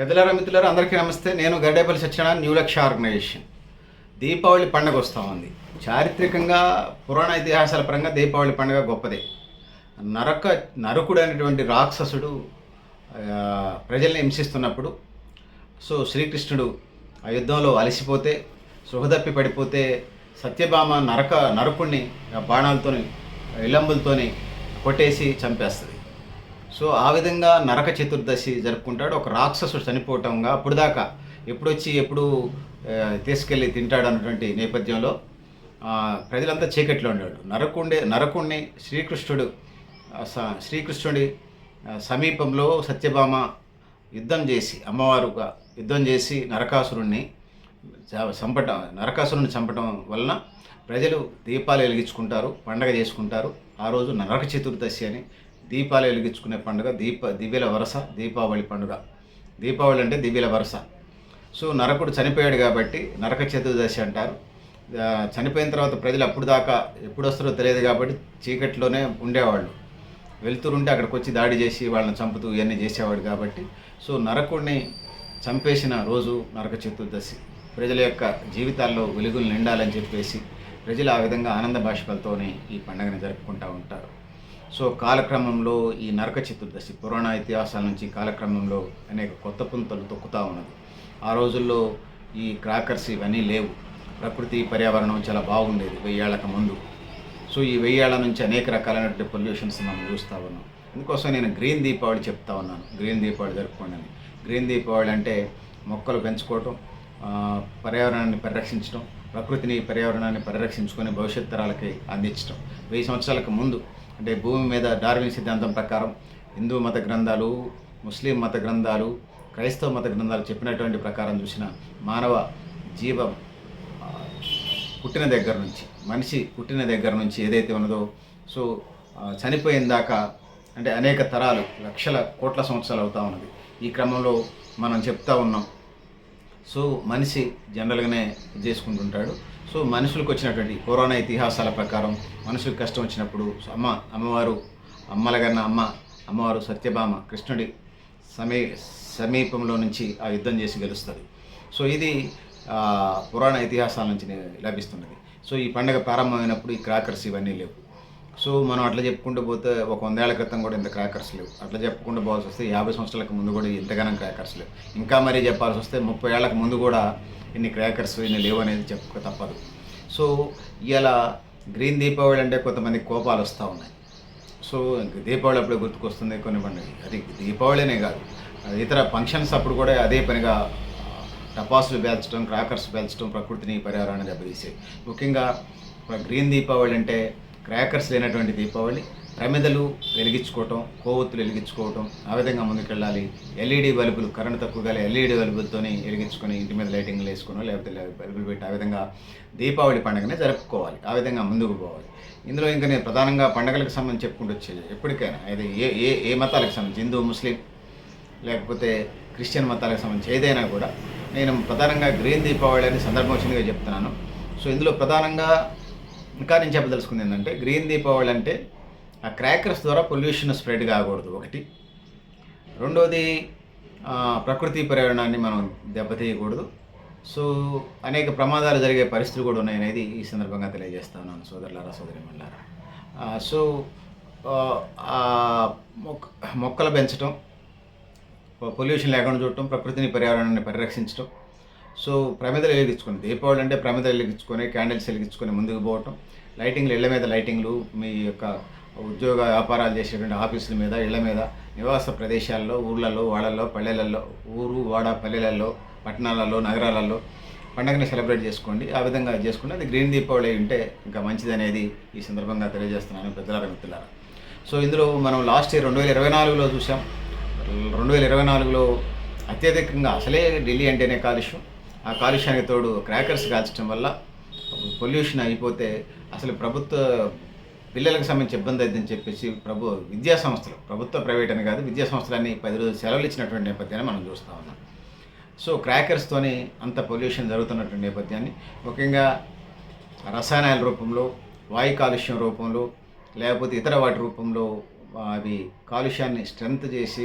పెద్దలారా మిత్రులారా అందరికీ నమస్తే. నేను గడ్డేపల్లి సత్యనారాయణ, న్యూ లక్ష్య ఆర్గనైజేషన్. దీపావళి పండుగ వస్తూ ఉంది. చారిత్రకంగా పురాణ ఇతిహాసాల పరంగా దీపావళి పండుగ గొప్పదే. నరకుడు అనేటువంటి రాక్షసుడు ప్రజల్ని హింసిస్తున్నప్పుడు శ్రీకృష్ణుడు ఆ యుద్ధంలో అలసిపోతే, సుహదప్పి పడిపోతే సత్యభామ నరకుడిని బాణాలతోని ఇల్లంబులతోని కొట్టేసి చంపేస్తుంది. ఆ విధంగా నరక చతుర్దశి జరుపుకుంటాడు. ఒక రాక్షసుడు చనిపోవటంగా అప్పుడు దాకా ఎప్పుడు తీసుకెళ్ళి తింటాడు అన్నటువంటి నేపథ్యంలో ప్రజలంతా చీకట్లో ఉండేవాడు. నరకుడిని శ్రీకృష్ణుడి సమీపంలో సత్యభామ అమ్మవారుగా యుద్ధం చేసి నరకాసురుణ్ణి చంపటం వలన ప్రజలు దీపాలు వెలిగించుకుంటారు, పండగ చేసుకుంటారు. ఆ రోజు నరక చతుర్దశి అని దీపాలు వెలిగించుకునే పండుగ, దివ్యల వరస దీపావళి పండుగ. దీపావళి అంటే దివ్యల వరస. నరకుడు చనిపోయాడు కాబట్టి నరక చతుర్దశి అంటారు. చనిపోయిన తర్వాత ప్రజలు అప్పుడు దాకా ఎప్పుడు వస్తారో తెలియదు కాబట్టి చీకట్లోనే ఉండేవాళ్ళు. వెళ్తుంటే అక్కడికి వచ్చి దాడి చేసి వాళ్ళని చంపుతూ ఇవన్నీ చేసేవాడు కాబట్టి నరకుడిని చంపేసిన రోజు నరక చతుర్దశి. ప్రజల యొక్క జీవితాల్లో వెలుగులు నిండాలని చెప్పేసి ప్రజలు ఆ విధంగా ఆనంద బాష్పాలతోనే ఈ పండుగని జరుపుకుంటూ ఉంటారు. కాలక్రమంలో ఈ నరక చతుర్దశి పురాణ ఇతిహాసాల నుంచి కాలక్రమంలో అనేక కొత్త పుంతలు తొక్కుతూ ఉన్నది. ఆ రోజుల్లో ఈ క్రాకర్స్ ఇవన్నీ లేవు. ప్రకృతి పర్యావరణం చాలా బాగుండేది 1000 ఏళ్లకు ముందు. ఈ 1000 ఏళ్ల నుంచి అనేక రకాలైనటువంటి పొల్యూషన్స్ మనం చూస్తూ ఉన్నాం. అందుకోసం నేను గ్రీన్ దీపావళి చెప్తా ఉన్నాను. గ్రీన్ దీపావళి జరుపుకోండి అని. గ్రీన్ దీపావళి అంటే మొక్కలు పెంచుకోవటం, పర్యావరణాన్ని పరిరక్షించడం, ప్రకృతిని పర్యావరణాన్ని పరిరక్షించుకొని భవిష్యత్ తరాలకి అందించడం. 1000 సంవత్సరాలకు ముందు అంటే భూమి మీద డార్విన్ సిద్ధాంతం ప్రకారం హిందూ మత గ్రంథాలు, ముస్లిం మత గ్రంథాలు, క్రైస్తవ మత గ్రంథాలు చెప్పినటువంటి ప్రకారం చూసిన మానవ జీవం మనిషి పుట్టిన దగ్గర నుంచి ఏదైతే ఉన్నదో చనిపోయిన దాకా అంటే అనేక తరాలు, లక్షల కోట్ల సంవత్సరాలు అవుతూ ఉన్నది. ఈ క్రమంలో మనం చెప్తా ఉన్నాం. మనిషి జనరల్గానే చేసుకుంటుంటాడు. మనుషులకు వచ్చినటువంటి పురాణ ఇతిహాసాల ప్రకారం మనుషులకు కష్టం వచ్చినప్పుడు అమ్మవారు సత్యభామ కృష్ణుడి సమీపంలో నుంచి ఆ యుద్ధం చేసి గెలుస్తుంది. ఇది పురాణ ఇతిహాసాల నుంచి లభిస్తున్నది. ఈ పండుగ ప్రారంభమైనప్పుడు ఈ క్రాకర్స్ ఇవన్నీ లేవు. మనం అట్లా చెప్పుకుంటూ పోతే ఒక 100 ఏళ్ల క్రితం కూడా ఇంత క్రాకర్స్ లేవు. అట్లా చెప్పుకుంటూ పోవాల్సి వస్తే 50 సంవత్సరాలకు ముందు కూడా ఇంతగానం క్రాకర్స్ లేవు. ఇంకా మరీ చెప్పాల్సి వస్తే 30 ఏళ్లకు ముందు కూడా ఇన్ని క్రాకర్స్ ఇన్ని లేవు అనేది చెప్పుకో తప్పదు. ఇలా గ్రీన్ దీపావళి అంటే కొంతమంది కోపాలు వస్తూ ఉన్నాయి. దీపావళి అప్పుడే గుర్తుకొస్తుంది కొన్ని పండుగ. అది దీపావళినే కాదు, ఇతర ఫంక్షన్స్ అప్పుడు కూడా అదే పనిగా టపాసులు పేల్చడం, క్రాకర్స్ పేల్చడం ప్రకృతిని పర్యావరణాన్ని దెబ్బతీసేవి. ముఖ్యంగా గ్రీన్ దీపావళి అంటే క్రాకర్స్ లేనటువంటి దీపావళి. ప్రమిదలు వెలిగించుకోవటం, కొవ్వొత్తులు వెలిగించుకోవటం, ఆ విధంగా ముందుకెళ్ళాలి. ఎల్ఈడి బల్బులు, కరెంట్ తక్కువ గల ఎల్ఈడి బల్బులతోని వెలిగించుకొని ఇంటి మీద లైటింగ్లు వేసుకుని లేకపోతే బల్బులు పెట్టి ఆ విధంగా దీపావళి పండుగనే జరుపుకోవాలి. ఆ విధంగా ముందుకు పోవాలి. ఇందులో ఇంకా నేను ప్రధానంగా పండుగలకు సంబంధించి చెప్పుకుంటూ వచ్చేది ఎప్పటికైనా అది ఏ మతాలకు సంబంధించి, హిందూ, ముస్లిం లేకపోతే క్రిస్టియన్ మతాలకు సంబంధించి ఏదైనా కూడా నేను ప్రధానంగా గ్రీన్ దీపావళి అని సందర్భం వచ్చిందిగా చెప్తున్నాను. ఇందులో ప్రధానంగా ఇంకా నేను చెప్పదలుచుకుంది ఏంటంటే, గ్రీన్ దీపావళి అంటే ఆ క్రాకర్స్ ద్వారా పొల్యూషన్ స్ప్రెడ్ కాకూడదు ఒకటి. రెండోది ప్రకృతి పర్యావరణాన్ని మనం దెబ్బతీయకూడదు. అనేక ప్రమాదాలు జరిగే పరిస్థితులు కూడా ఉన్నాయనేది ఈ సందర్భంగా తెలియజేస్తున్నాను సోదరులారా, సోదరిమణులారా. మొక్కలు పెంచడం, పొల్యూషన్ లేకుండా చూడటం, ప్రకృతిని పర్యావరణాన్ని పరిరక్షించడం. ప్రమిదలు వెలిగించుకొని, దీపావళి అంటే ప్రమిదలు వెలిగించుకొని, క్యాండిల్స్ వెలిగించుకొని ముందుకు పోవటం. లైటింగ్లు, ఇళ్ల మీద లైటింగ్లు, మీ యొక్క ఉద్యోగ వ్యాపారాలు చేసేటువంటి ఆఫీసుల మీద, ఇళ్ల మీద, నివాస ప్రదేశాల్లో, ఊర్లలో, వాడల్లో, పల్లెలలో, వాడ పల్లెలలో, పట్టణాలలో, నగరాలలో పండుగని సెలబ్రేట్ చేసుకోండి. ఆ విధంగా చేసుకుంటే అది గ్రీన్ దీపావళి ఉంటే ఇంకా మంచిది అనేది ఈ సందర్భంగా తెలియజేస్తున్నాను పెద్దలారా, మిత్రులారా. ఇందులో మనం లాస్ట్ ఇయర్ 2024లో చూసాం. 2024లో అత్యధికంగా అసలే ఢిల్లీ అంటేనే కాలుష్యం. ఆ కాలుష్యానికి తోడు క్రాకర్స్ కాల్చడం వల్ల పొల్యూషన్ అయిపోతే అసలు ప్రభుత్వ పిల్లలకు సంబంధించి ఇబ్బంది అవుతుందని చెప్పేసి విద్యా సంస్థలు, ప్రభుత్వ ప్రైవేట్ అని కాదు, విద్యా సంస్థలన్నీ 10 రోజులు సెలవులు ఇచ్చినటువంటి నేపథ్యాన్ని మనం చూస్తూ ఉన్నాం. క్రాకర్స్తోనే అంత పొల్యూషన్ జరుగుతున్నటువంటి నేపథ్యాన్ని, ముఖ్యంగా రసాయనాల రూపంలో, వాయు కాలుష్యం రూపంలో, లేకపోతే ఇతర వాటి రూపంలో అవి కాలుష్యాన్ని స్ట్రెంత్ చేసి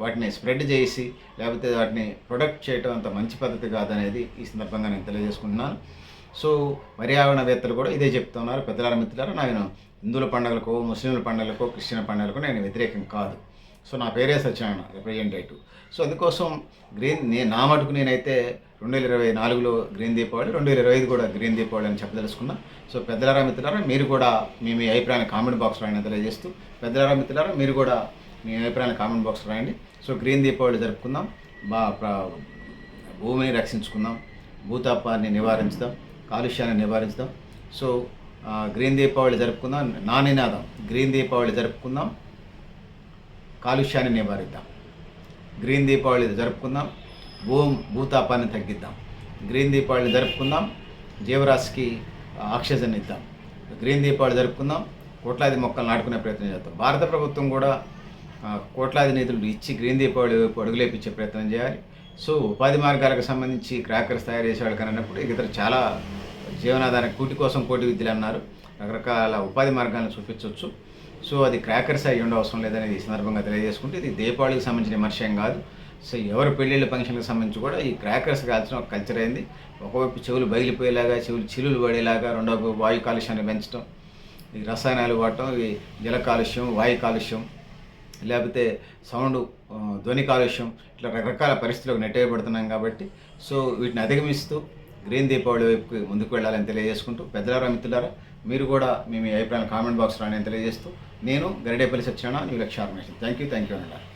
వాటిని స్ప్రెడ్ చేసి లేకపోతే వాటిని ప్రొడక్ట్ చేయటం అంత మంచి పద్ధతి కాదనేది ఈ సందర్భంగా నేను తెలియజేసుకుంటున్నాను. సో పర్యావరణవేత్తలు కూడా ఇదే చెప్తున్నారు. పెద్దలారా మిత్రులారా, నేను హిందువుల పండుగలకో, ముస్లింల పండుగలకో, క్రిస్టియన్ పండుగలకో నేను వ్యతిరేకం కాదు. సో నా పేరే సత్యనారాయణ, రిప్రజెంటేటివ్. సో అందుకోసం నా మటుకు నేనైతే 2024లో గ్రీన్ దీపావళి, 2025 కూడా గ్రీన్ దీపావళి అని చెప్పదలుచుకున్నా. సో పెద్దలారా మిత్రులారా, మీరు కూడా మీ అభిప్రాయాన్ని కామెంట్ బాక్స్లో రాయని తెలియజేస్తూ, పెద్దలారా మిత్రులారా మీరు కూడా మీ అభిప్రాయాన్ని కామెంట్ బాక్స్లో రాయండి. సో గ్రీన్ దీపావళి జరుపుకుందాం, భూమిని రక్షించుకుందాం, భూతాపాన్ని నివారించుదాం, కాలుష్యాన్ని నివారించుదాం. సో గ్రీన్ దీపావళి జరుపుకుందాం. నా నినాదం గ్రీన్ దీపావళి జరుపుకుందాం, కాలుష్యాన్ని నివారిద్దాం. గ్రీన్ దీపావళి జరుపుకుందాం, భూతాపాన్ని తగ్గిద్దాం. గ్రీన్ దీపావళి జరుపుకుందాం, జీవరాశికి ఆక్సిజన్ ఇద్దాం. గ్రీన్ దీపావళి జరుపుకుందాం, కోట్లాది మొక్కలు నాటుకునే ప్రయత్నం చేద్దాం. భారత ప్రభుత్వం కూడా కోట్లాది నిధులు ఇచ్చి గ్రీన్ దీపావళి వైపు అడుగులేపించే ప్రయత్నం చేయాలి. సో ఉపాధి మార్గాలకు సంబంధించి క్రాకర్స్ తయారు చేసేవాళ్ళు కానీ అన్నప్పుడు ఇతర చాలా జీవనాధారం కూటి కోసం కోటి విద్యలు అన్నారు, రకరకాల ఉపాధి మార్గాలను చూపించవచ్చు. సో అది క్రాకర్స్ అయ్యి ఉండవసరం లేదనేది ఈ సందర్భంగా తెలియజేసుకుంటే, ఇది దీపావళికి సంబంధించిన విమర్శం కాదు. సో ఎవరి పెళ్ళిళ్ళ ఫంక్షన్కి సంబంధించి కూడా ఈ క్రాకర్స్ కాల్చడం ఒక కల్చర్ అయింది. ఒకవైపు చెవులు బగిలిపోయేలాగా, చెవులు చిల్లులు పడేలాగా, రెండో వాయు కాలుష్యాన్ని పెంచడం, ఈ రసాయనాలు వాడటం, ఈ జల కాలుష్యం, వాయు కాలుష్యం, లేకపోతే సౌండ్ ధ్వని కాలుష్యం, ఇట్లా రకరకాల పరిస్థితులకు నెట్టేయబడుతున్నాం కాబట్టి సో వీటిని అధిగమిస్తూ గ్రీన్ దీపావళి వైపుకి ముందుకు వెళ్ళాలని తెలియజేసుకుంటూ, పెద్దలారా మిత్రులారా మీరు కూడా మీ అభిప్రాయాలు కామెంట్ బాక్స్లో నేను తెలియజేస్తూ, నేను గరిడేపల్లి సత్యనారాయణ, న్యూ లక్ష్య ఆర్గనైజేషన్. థ్యాంక్ యూ అన్నారు.